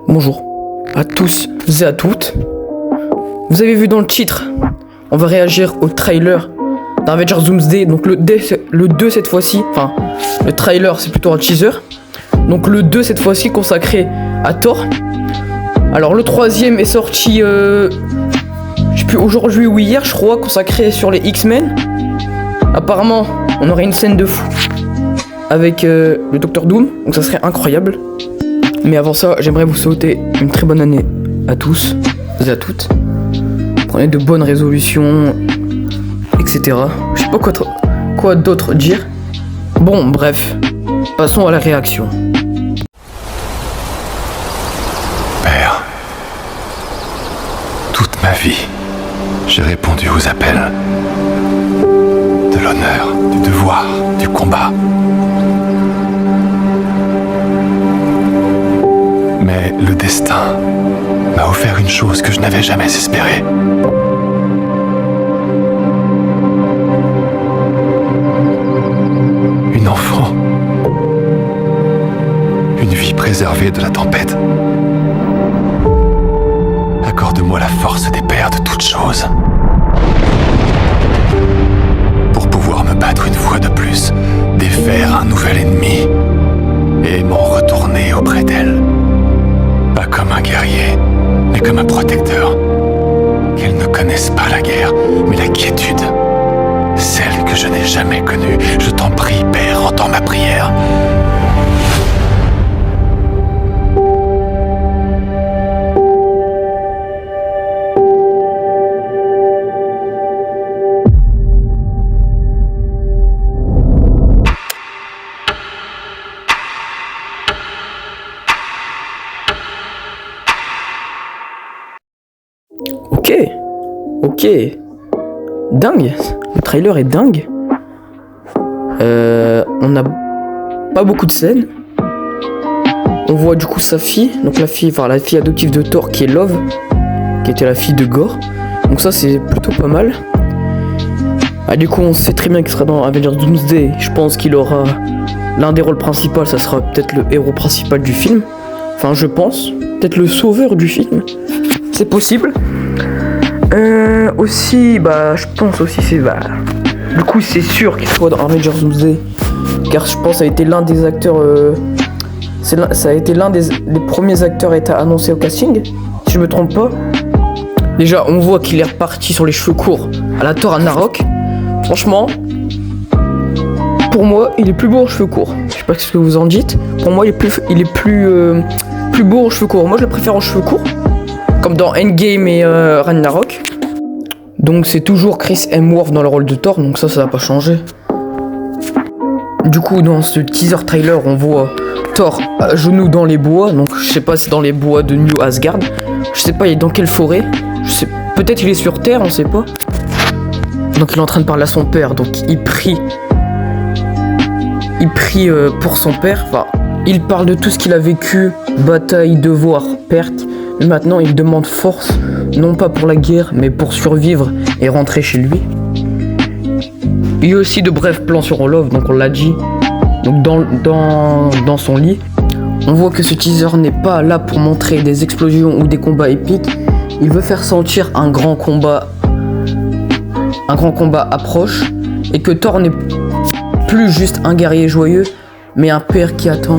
Bonjour à tous et à toutes. Vous avez vu dans le titre, on va réagir au trailer d'Avengers Doomsday. Donc le 2 cette fois-ci, enfin le trailer c'est plutôt un teaser. Donc le 2 cette fois-ci consacré à Thor. Alors le troisième est sorti, je sais plus aujourd'hui ou hier je crois, consacré sur les X-Men. Apparemment on aurait une scène de fou avec le Docteur Doom, donc ça serait incroyable. Mais avant ça, j'aimerais vous souhaiter une très bonne année à tous et à toutes. Prenez de bonnes résolutions, etc. Je sais pas quoi d'autre dire. Bon, bref, passons à la réaction. Père, toute ma vie, j'ai répondu aux appels de l'honneur, du devoir, du combat. Mais le destin m'a offert une chose que je n'avais jamais espérée. Une enfant. Une vie préservée de la tempête. Accorde-moi la force des pères de toutes choses. Pour pouvoir me battre une fois de plus, défaire un nouvel ennemi et m'en retourner auprès d'elle. Pas comme un guerrier, mais comme un protecteur. Qu'elles ne connaissent pas la guerre, mais la quiétude. Celle que je n'ai jamais connue. Je t'en prie, Père, entends ma prière. Ok. Dingue. Le trailer est dingue. On n'a pas beaucoup de scènes. On voit du coup sa fille. Donc la fille adoptive de Thor qui est Love. Qui était la fille de Gore. Donc ça c'est plutôt pas mal. Du coup on sait très bien qu'il sera dans Avengers Doomsday. Je pense qu'il aura l'un des rôles principaux. Ça sera peut-être le héros principal du film. Enfin je pense. Peut-être le sauveur du film. C'est possible. Aussi, je pense aussi du coup c'est sûr qu'il soit dans Avengers Doomsday, car je pense que ça a été l'un des acteurs, ça a été l'un des premiers acteurs à être annoncé au casting, si je me trompe pas. Déjà, on voit qu'il est reparti sur les cheveux courts à la Thor Ragnarok. Franchement, pour moi, il est plus beau aux cheveux courts. Je sais pas ce que vous en dites. Pour moi, il est plus beau aux cheveux courts. Moi, je le préfère aux cheveux courts. Comme dans Endgame et Ragnarok. Donc c'est toujours Chris Hemsworth dans le rôle de Thor, donc ça va pas changer. Du coup dans ce teaser trailer on voit Thor à genoux dans les bois, donc je sais pas si c'est dans les bois de New Asgard. Je sais pas il est dans quelle forêt. Peut-être il est sur Terre, on sait pas. Donc il est en train de parler à son père, donc il prie pour son père. Enfin, il parle de tout ce qu'il a vécu, bataille, devoir, perte. Mais maintenant, il demande force, non pas pour la guerre, mais pour survivre et rentrer chez lui. Il y a aussi de brefs plans sur Love, donc on l'a dit. Donc dans son lit, on voit que ce teaser n'est pas là pour montrer des explosions ou des combats épiques. Il veut faire sentir un grand combat approche, et que Thor n'est plus juste un guerrier joyeux, mais un père qui attend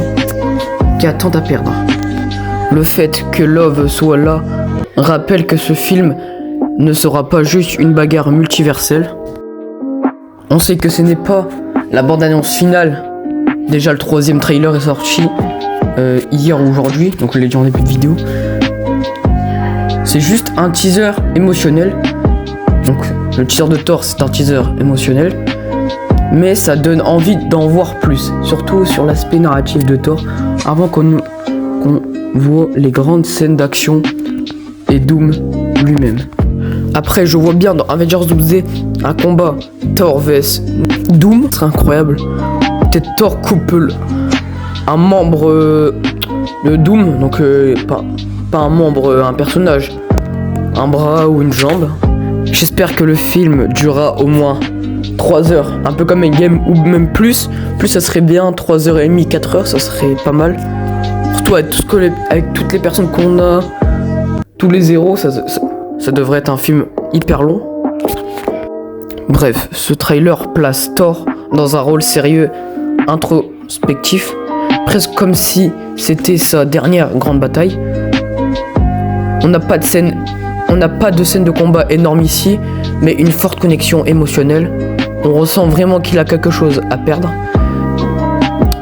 à perdre. Le fait que Love soit là rappelle que ce film ne sera pas juste une bagarre multiverselle. On sait que ce n'est pas la bande-annonce finale. Déjà le troisième trailer est sorti hier ou aujourd'hui, donc je l'ai dit en début de vidéo. C'est juste un teaser émotionnel. Donc le teaser de Thor c'est un teaser émotionnel. Mais ça donne envie d'en voir plus, surtout sur l'aspect narratif de Thor, avant qu'on voit les grandes scènes d'action et Doom lui-même. Après, je vois bien dans Avengers Doomsday un combat Thor vs Doom, c'est incroyable. Peut-être Thor coupe un membre de Doom, donc pas un membre, un personnage, un bras ou une jambe. J'espère que le film durera au moins 3 heures, un peu comme Endgame ou même plus ça serait bien, 3h30, 4 heures, ça serait pas mal. Surtout avec toutes les personnes qu'on a, tous les héros, ça devrait être un film hyper long. Bref, ce trailer place Thor dans un rôle sérieux, introspectif, presque comme si c'était sa dernière grande bataille. On n'a pas de scène de combat énorme ici, mais une forte connexion émotionnelle. On ressent vraiment qu'il a quelque chose à perdre.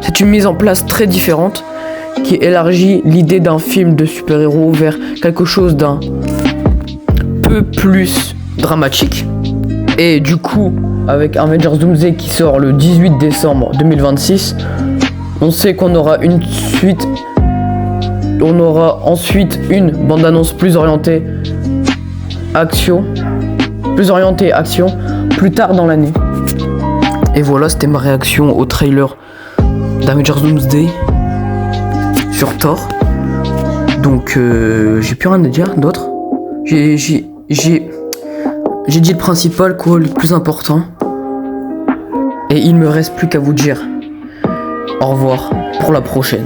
C'est une mise en place très différente qui élargit l'idée d'un film de super-héros vers quelque chose d'un peu plus dramatique. Et du coup, avec Avengers Doomsday qui sort le 18 décembre 2026, on sait qu'on aura une suite. On aura ensuite une bande-annonce plus orientée action, plus tard dans l'année. Et voilà, c'était ma réaction au trailer d'Avengers Doomsday sur Thor. Donc j'ai plus rien à dire d'autre. J'ai dit le principal, quoi, le plus important. Et il me reste plus qu'à vous dire au revoir pour la prochaine.